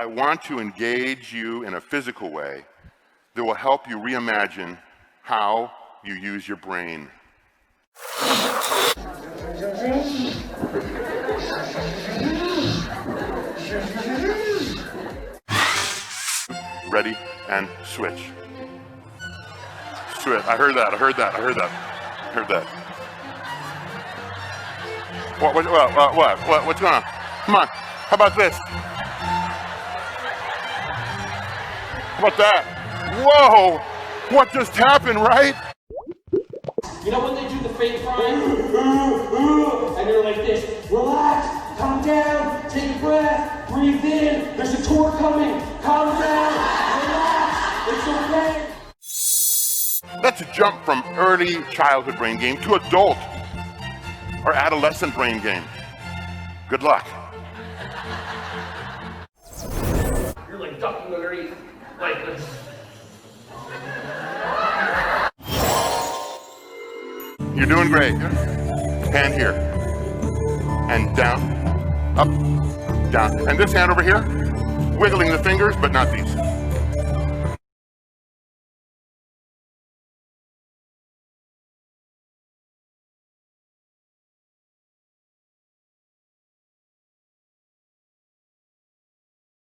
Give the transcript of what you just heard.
I want to engage you in a physical way that will help you reimagine how you use your brain. Ready, and switch. Switch. I heard that. What? What's going on? Come on. How about this? How about that? Whoa! What just happened, right? You know when they do the fake crying? And they're like this. Relax, calm down, take a breath, breathe in. There's a tour coming. Calm down, relax, it's okay. That's a jump from early childhood brain game to adult or adolescent brain game. Good luck. You're like ducking underneath, like this. You're doing great. Hand here. And down, up, down. And this hand over here, wiggling the fingers, but not these.